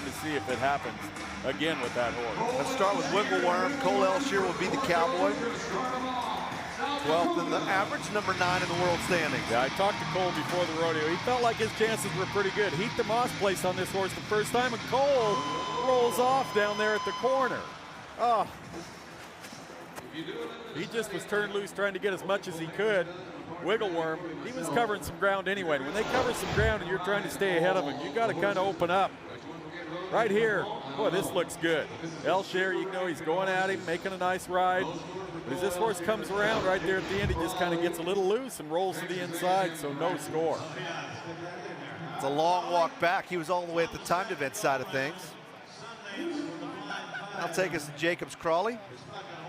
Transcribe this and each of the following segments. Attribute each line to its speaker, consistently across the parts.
Speaker 1: to see if it happens again with that horse.
Speaker 2: Let's start with Wiggleworm. Cole Elshier will be the cowboy. 12th in the average, number 9 in the world standings.
Speaker 1: Yeah, I talked to Cole before the rodeo. He felt like his chances were pretty good. Heath DeMoss placed on this horse the first time, and Cole rolls off down there at the corner. Oh. He just was turned loose trying to get as much as he could. Wiggleworm, he was covering some ground anyway. When they cover some ground and you're trying to stay ahead of them, you got to kind of open up. Right here, boy, this looks good. Elshier, you know he's going at him, making a nice ride. But as this horse comes around right there at the end, he just kind of gets a little loose and rolls to the inside, so no score.
Speaker 2: It's a long walk back. He was all the way at the timed event side of things. I'll take us to Jacobs Crawley.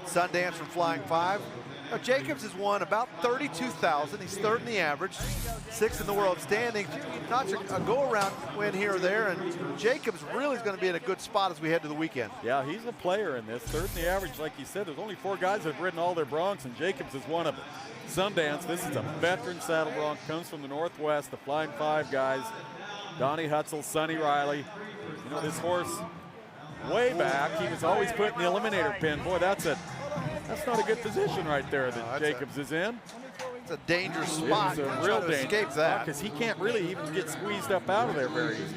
Speaker 2: Sundance from Flying 5. Now, Jacobs has won about 32,000. He's 3rd in the average, 6th in the world standings. Not a go-around win here or there, and Jacobs really is going to be in a good spot as we head to the weekend.
Speaker 1: Yeah, he's a player in this. 3rd in the average, like you said. There's only 4 guys that have ridden all their Broncs, and Jacobs is one of them. Sundance, this is a veteran saddle bronc, comes from the Northwest, the Flying 5 guys. Donnie Hutzel, Sonny Riley. You know, this horse, way back, he was always put in the eliminator pin. Boy, that's not a good position right there that Jacobs is in.
Speaker 2: It's a dangerous spot.
Speaker 1: It's a real danger
Speaker 2: escape that,
Speaker 1: because he can't really even get squeezed up out of there very easy.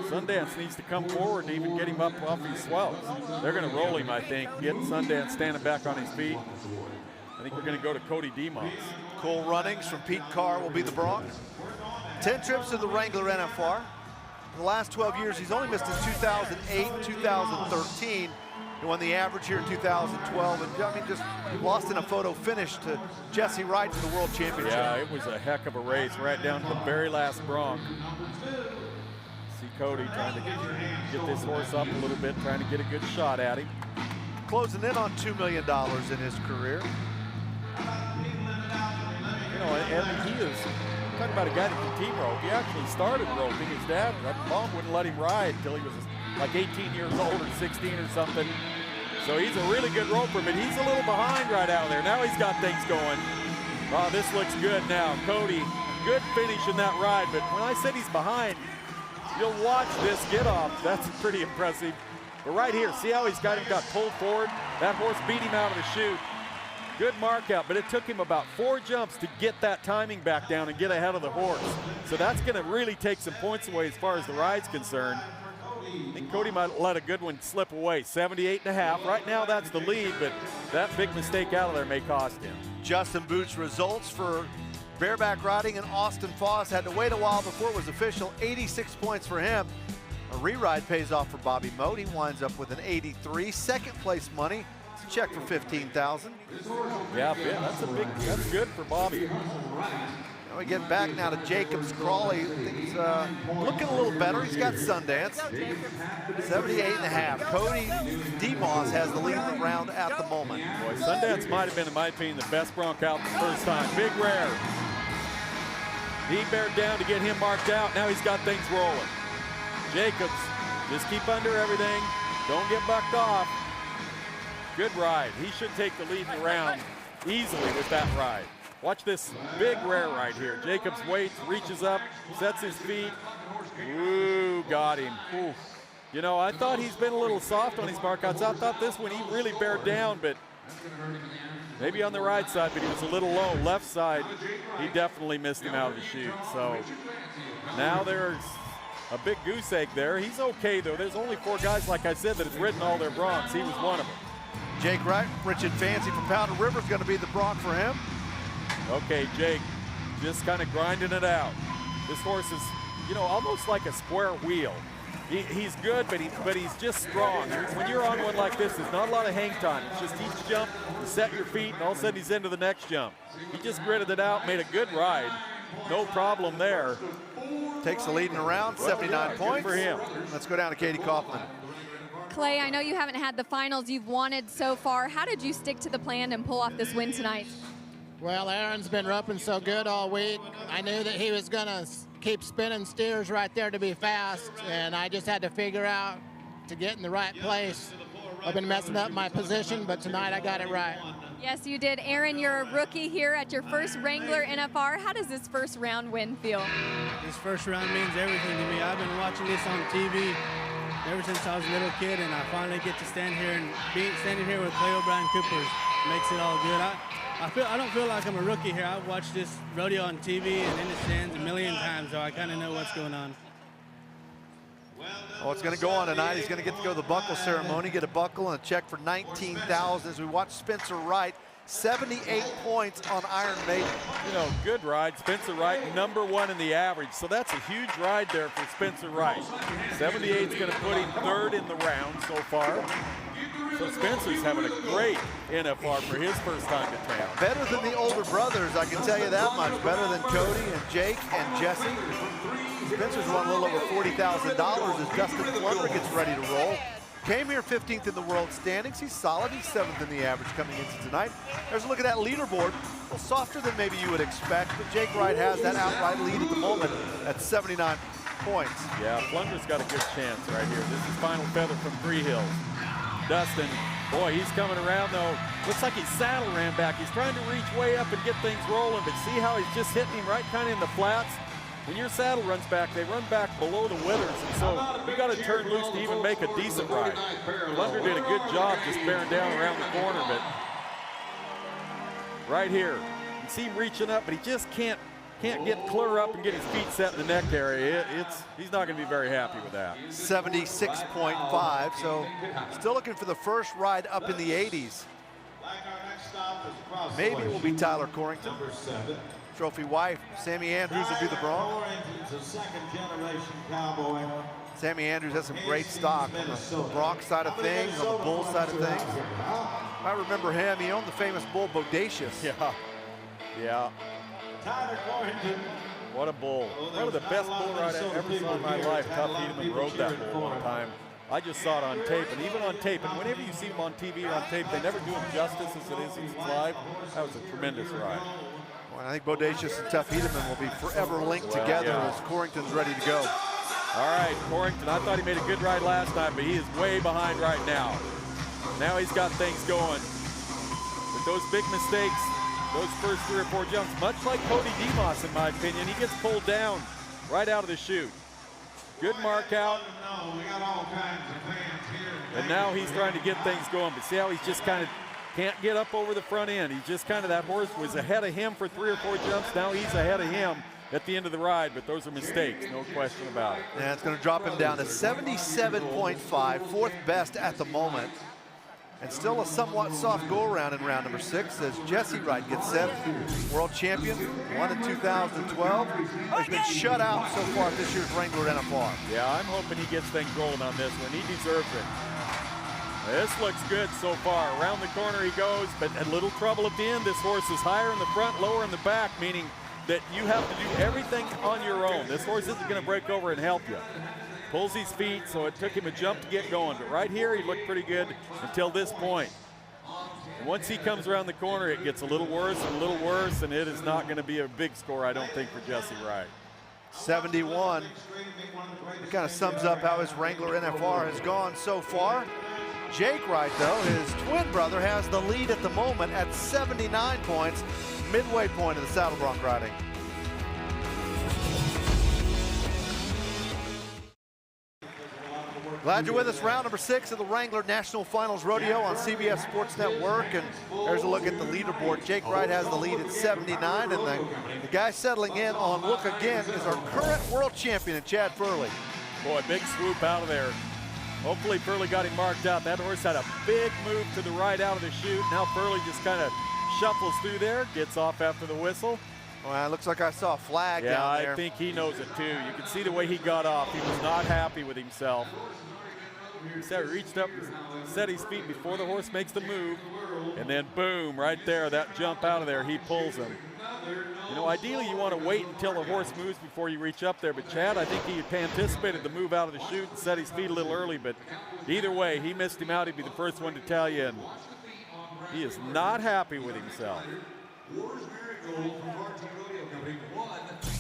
Speaker 1: Sundance needs to come forward and even get him up off these swells. They're going to roll him, I think, get Sundance standing back on his feet. I think we're going to go to Cody DeMoss.
Speaker 2: Cole Runnings from Pete Carr will be the Bronc. 10 trips to the Wrangler NFR. In the last 12 years, he's only missed in 2008, 2013. He won the average here in 2012, and I mean, just lost in a photo finish to Jesse Wright for the World Championship.
Speaker 1: Yeah, it was a heck of a race, right down to the very last Bronc. See Cody trying to get this horse up a little bit, trying to get a good shot at him.
Speaker 2: Closing in on $2 million in his career.
Speaker 1: You know, and he is talking about a guy that can team rope. He actually started roping. His dad, mom wouldn't let him ride until he was like 18 years old or 16 or something. So he's a really good roper, but he's a little behind right out there. Now he's got things going. Oh, this looks good now. Cody, good finish in that ride, but when I said he's behind, you'll watch this get off. That's pretty impressive. But right here, see how he's got pulled forward? That horse beat him out of the chute. Good mark out, but it took him about 4 jumps to get that timing back down and get ahead of the horse. So that's gonna really take some points away as far as the ride's concerned. I think Cody might let a good one slip away. 78.5. Right now that's the lead, but that big mistake out of there may cost him.
Speaker 2: Justin Booth's results for bareback riding, and Austin Foss had to wait a while before it was official. 86 points for him. A re-ride pays off for Bobby Mote. He winds up with an 83. Second place money. It's a check for $15,000.
Speaker 1: Yeah, that's good for Bobby.
Speaker 2: We get back now to Jacobs Crawley. Things looking a little better. He's got Sundance. 78.5. Cody DeMoss has the lead in the round at the moment.
Speaker 1: Boy, Sundance might have been, in my opinion, the best Bronc out the first time. Big rare. He bared down to get him marked out. Now he's got things rolling. Jacobs, just keep under everything. Don't get bucked off. Good ride. He should take the lead in the round easily with that ride. Watch this big rare right here. Jacobs waits, reaches up, sets his feet. Ooh, got him. Ooh. You know, I thought he's been a little soft on his markouts. I thought this one he really bared down, but maybe on the right side, but he was a little low. Left side, he definitely missed him out of the chute. So now there's a big goose egg there. He's okay, though. There's only 4 guys, like I said, that have ridden all their Broncs. He was one of them.
Speaker 2: Jake Wright, Richard Fancy from Powder River is going to be the Bronc for him.
Speaker 1: Okay, Jake, just kind of grinding it out. This horse is, you know, almost like a square wheel. He's good, but he's just strong. When you're on one like this, there's not a lot of hang time. It's just each jump, you set your feet, and all of a sudden he's into the next jump. He just gritted it out, made a good ride. No problem there.
Speaker 2: Takes the lead in the round, 79 points.
Speaker 1: Good for him.
Speaker 2: Let's go down to Katie Kaufman.
Speaker 3: Clay, I know you haven't had the finals you've wanted so far. How did you stick to the plan and pull off this win tonight?
Speaker 4: Well, Aaron's been roping so good all week. I knew that he was going to keep spinning steers right there to be fast, and I just had to figure out to get in the right place. I've been messing up my position, but tonight I got it right.
Speaker 3: Yes, you did. Aaron, you're a rookie here at your first Wrangler NFR. How does this first round win feel?
Speaker 5: This first round means everything to me. I've been watching this on TV ever since I was a little kid, and I finally get to stand here and standing here with Clay O'Brien Coopers makes it all good. I don't feel like I'm a rookie here. I've watched this rodeo on TV and in the stands a million times, so I kind of know what's going on.
Speaker 2: Oh, it's going to go on tonight. He's going to get to go to the buckle ceremony, get a buckle and a check for $19,000 as we watch Spencer Wright, 78 points on Iron Maiden.
Speaker 1: You know, good ride. Spencer Wright, #1 in the average. So that's a huge ride there for Spencer Wright. 78 is going to put him 3rd in the round so far. So Spencer's having a great NFR for his first time to town.
Speaker 2: Better than the older brothers, I can tell you that much. Better than Cody and Jake and Jesse. Spencer's won a little over $40,000 as Dustin Plummer gets ready to roll. Came here 15th in the world standings. He's solid. He's 7th in the average coming into tonight. There's a look at that leaderboard. A little softer than maybe you would expect, but Jake Wright has that outright lead at the moment at 79 points.
Speaker 1: Yeah, Plunder's got a good chance right here. This is Final Feather from Three Hills. Dustin, boy, he's coming around though. Looks like his saddle ran back. He's trying to reach way up and get things rolling, but see how he's just hitting him right kind of in the flats? When your saddle runs back, they run back below the withers, and so you got to turn loose to even make a decent ride. Plunder did a good job just bearing down around the corner, but right here, you see him reaching up, but he just can't get clear up and get his feet set in the neck area. He's not going to be very happy with that.
Speaker 2: 76.5, so still looking for the first ride up in the 80s. Maybe it will be Tyler Corrington. Trophy wife, Sammy Andrews will be the Bronc. Sammy Andrews has some great stock on the Bronc side of things, on the bull side of things. I remember him, he owned the famous bull Bodacious.
Speaker 1: Yeah. What a bull. One of the best bull rides I ever saw in my life. Tough Hedeman rode that bull one time. I just saw it on tape, and even on tape, and whenever you see him on TV or on tape, they never do him justice as it is since it's live. That was a tremendous ride.
Speaker 2: Well, I think Bodacious and Tough Hedeman will be forever linked together as Corrington's ready to go.
Speaker 1: All right, Corrington, I thought he made a good ride last time, but he is way behind right now. Now he's got things going. With those big mistakes, those first 3 or 4 jumps, much like Cody DeMoss, in my opinion, he gets pulled down right out of the chute. Good mark out. And now he's trying to get things going, but see how he's just kind of can't get up over the front end. He's just kind of, that horse was ahead of him for 3 or 4 jumps. Now he's ahead of him at the end of the ride, but those are mistakes, no question about it.
Speaker 2: And it's going to drop him down to 77.5, 4th best at the moment. And still a somewhat soft go-around in round number 6 as Jesse Wright gets set. World champion, won in 2012. He's been shut out so far at this year's Wrangler NFR.
Speaker 1: Yeah, I'm hoping he gets things rolling on this one. He deserves it. This looks good so far. Around the corner he goes, but a little trouble at the end. This horse is higher in the front, lower in the back, meaning that you have to do everything on your own. This horse isn't going to break over and help you. Pulls his feet, so it took him a jump to get going. But right here, he looked pretty good until this point. And once he comes around the corner, it gets a little worse and a little worse, and it is not going to be a big score, I don't think, for Jesse Wright.
Speaker 2: 71. It kind of sums up how his Wrangler NFR has gone so far. Jake Wright, though, his twin brother, has the lead at the moment at 79 points, midway point of the saddle bronc riding. Glad you're with us. Round number 6 of the Wrangler National Finals Rodeo on CBS Sports Network. And there's a look at the leaderboard. Jake Wright has the lead at 79. And the guy settling in on look again is our current world champion, Chad Furley.
Speaker 1: Boy, big swoop out of there. Hopefully Furley got him marked out. That horse had a big move to the right out of the chute. Now Furley just kind of shuffles through there, gets off after the whistle.
Speaker 2: Well, it looks like I saw a flag down there.
Speaker 1: Yeah, I think he knows it too. You can see the way he got off. He was not happy with himself. He reached up, set his feet before the horse makes the move, and then boom, right there, that jump out of there, he pulls him. You know, ideally you want to wait until the horse moves before you reach up there, but Chad, I think he anticipated the move out of the chute and set his feet a little early, but either way, he missed him out. He'd be the first one to tell you, and he is not happy with himself.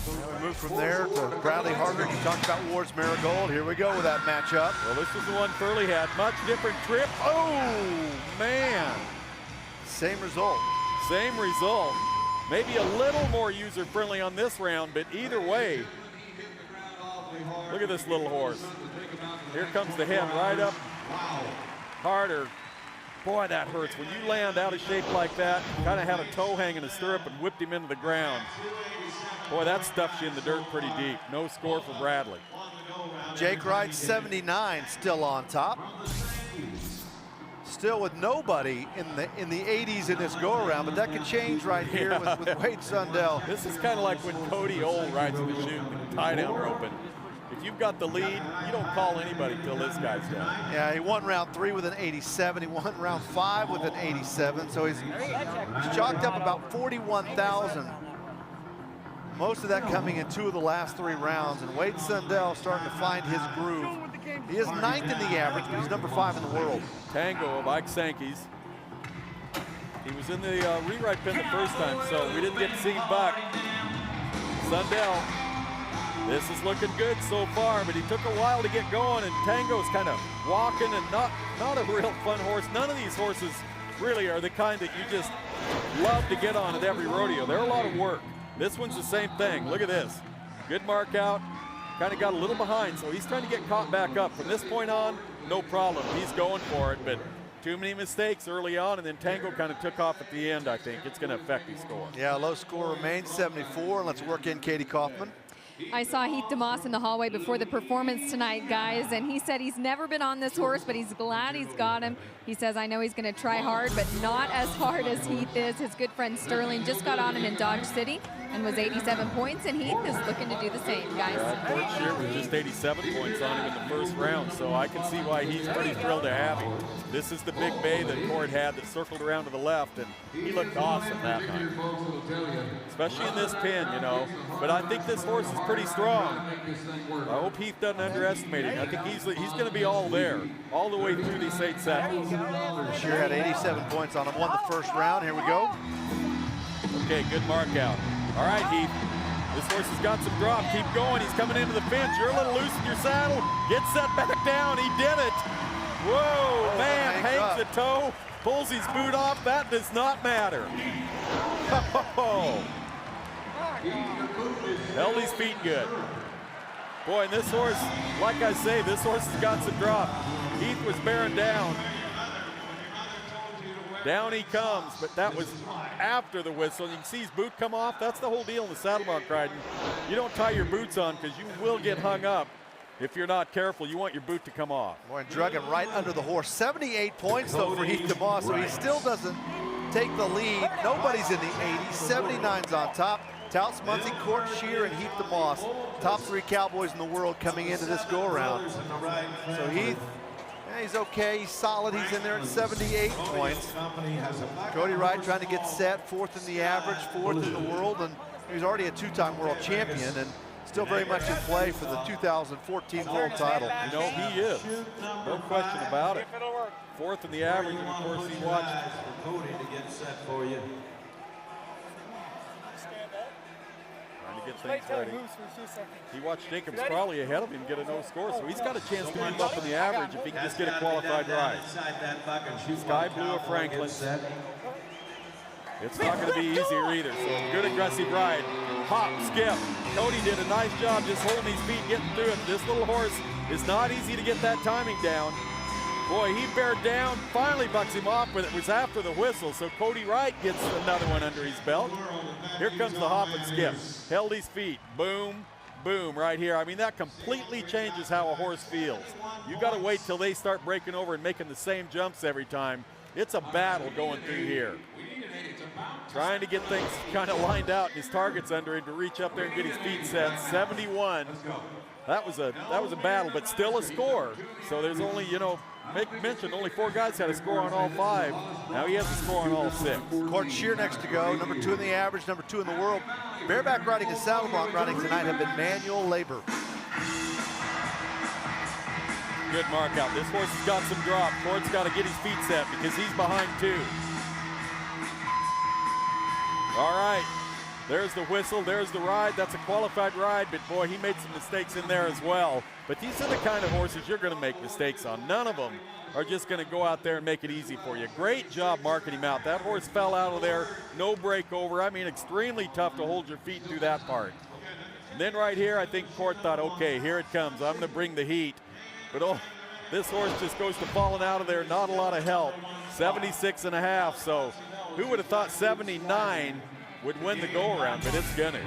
Speaker 2: We move from there to Bradley Harder. You talked about Wars Marigold. Here we go with that matchup.
Speaker 1: Well, this is the one Furley had. Much different trip. Oh, man.
Speaker 2: Same result.
Speaker 1: Same result. Maybe a little more user-friendly on this round, but either way, Look at this little horse. Here comes the head right up. Harder. Boy, that hurts. When you land out of shape like that, kind of had a toe hang in a stirrup and whipped him into the ground. Boy, that stuffs you in the dirt pretty deep. No score for Bradley.
Speaker 2: Jake Wright, 79, still on top. Still with nobody in the 80s in this go-around, but that could change right here with Wade Sundell.
Speaker 1: This is kind of like when Cody Old rides the chute and tie-down roping. If you've got the lead, you don't call anybody till this guy's done.
Speaker 2: Yeah, he won round 3 with an 87. He won round 5 with an 87. So he's chalked up about 41,000. Most of that coming in 2 of the last 3 rounds. And Wade Sundell starting to find his groove. He is 9th in the average, but he's number 5 in the world.
Speaker 1: Tango of Ike Sankey's. He was in the rewrite pin the first time, so we didn't get to see him buck. Sundell, this is looking good so far, but he took a while to get going, and Tango's kind of walking and not a real fun horse. None of these horses really are the kind that you just love to get on at every rodeo. They're a lot of work. This one's the same thing. Look at this. Good mark out. Kind of got a little behind, so he's trying to get caught back up. From this point on, no problem. He's going for it, but too many mistakes early on, and then Tango kind of took off at the end, I think. It's going to affect his score.
Speaker 2: Yeah, low score remains 74. Let's work in Katie Kaufman.
Speaker 3: I saw Heath DeMoss in the hallway before the performance tonight, guys, and he said he's never been on this horse, but he's glad he's got him. He says, I know he's going to try hard, but not as hard as Heath is. His good friend Sterling just got on him in Dodge City and was 87 points, and Heath is looking to do the same, guys.
Speaker 1: Yeah, Shear was just 87 points on him in the first round, so I can see why he's pretty thrilled to have him. This is the big bay that Cord had that circled around to the left, and he looked awesome that night. Especially in this pin, you know. But I think this horse is pretty strong. I hope Heath doesn't underestimate him. I think he's going to be all there, all the way through these 8 seconds.
Speaker 2: Shear had 87 points on him, won the first round. Here we go.
Speaker 1: Okay, good mark out. All right, Heath. This horse has got some drop. Keep going. He's coming into the fence. You're a little loose in your saddle. Get set back down. He did it. Whoa, man. Hangs the toe. Pulls his boot off. That does not matter. Oh. Held his feet good. Boy, and this horse, like I say, this horse has got some drop. Heath was bearing down. Down he comes, but that was after the whistle. You can see his boot come off. That's the whole deal in the saddle bronc riding. You don't tie your boots on because you will get hung up if you're not careful. You want your boot to come off.
Speaker 2: Boy, and drug him right under the horse. 78 points, though, for Heath DeMoss, so he still doesn't take the lead. Nobody's in the 80s. 79's on top. Taus Muncy, Court Shear, and Heath DeMoss. Top 3 cowboys in the world coming into this go-around. So Heath, yeah, he's okay, he's solid, he's in there at 78 points. Cody Wright trying to get set, 4th in the average, 4th in the world, and he's already a 2-time world champion and still very much in play for the 2014 world title.
Speaker 1: You know, he is, no question about it. 4th in the average, and of course he watched. Get things ready. He watched Jacobs probably ahead of him get a no score, so he's got a chance to move up in the average if he can just get a qualified ride. Sky Blue of Franklin. It's not going to be easier either, so good aggressive ride. Hop, skip. Cody did a nice job just holding his feet, getting through it. This little horse is not easy to get that timing down. Boy, he bared down, finally bucks him off, but it was after the whistle, so Cody Wright gets another one under his belt. Here comes the hop and skip. Held his feet, boom, boom, right here. I mean, that completely changes how a horse feels. You got to wait till they start breaking over and making the same jumps every time. It's a battle going through here. Trying to get things kind of lined out, and his target's under him to reach up there and get his feet set. 71. That was a battle, but still a score. So there's only, you know, mentioned only 4 guys had a score on all 5. Now he has a score on all 6.
Speaker 2: Court Shear next to go, number 2 in the average, number 2 in the world. Bareback riding and saddle bronc riding tonight have been manual labor.
Speaker 1: Good mark out. This horse has got some drop. Court's got to get his feet set because he's behind 2. All right. There's the whistle, there's the ride. That's a qualified ride, but boy, he made some mistakes in there as well. But these are the kind of horses you're going to make mistakes on. None of them are just going to go out there and make it easy for you. Great job marking him out. That horse fell out of there, no break over. I mean, extremely tough to hold your feet through that part. And then right here, I think Court thought, okay, here it comes. I'm going to bring the heat. But oh, this horse just goes to falling out of there. Not a lot of help. 76.5. So who would have thought 79 would win the go-around, but it's gonna.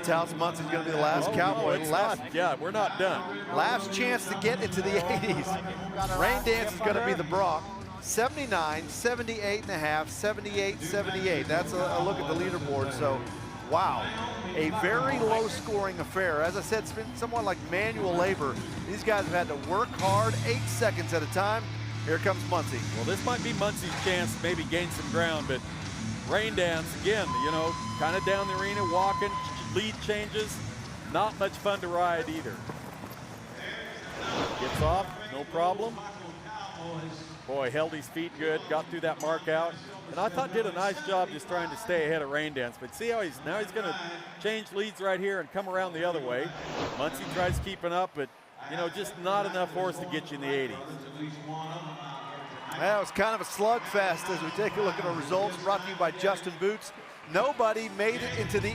Speaker 2: Taos Munsey's going to be the last Cowboy.
Speaker 1: No, yeah, we're not done.
Speaker 2: Last chance to get into the 80s. Rain Dance is going to be the Bronc. 79, 78.5, 78, 78. That's a look at the leaderboard. So, wow, a very low-scoring affair. As I said, it's been somewhat like manual labor. These guys have had to work hard, 8 seconds at a time. Here comes Munsey.
Speaker 1: Well, this might be Munsey's chance to maybe gain some ground, but Rain Dance, again, you know, kind of down the arena, walking, lead changes. Not much fun to ride either. Gets off, no problem. Boy, held his feet good, got through that mark out. And I thought did a nice job just trying to stay ahead of Rain Dance. But see how he's going to change leads right here and come around the other way. Munsey tries keeping up, but, you know, just not enough horse to get you in the 80s.
Speaker 2: That was kind of a slugfest as we take a look at our results brought to you by Justin Boots. Nobody made it into the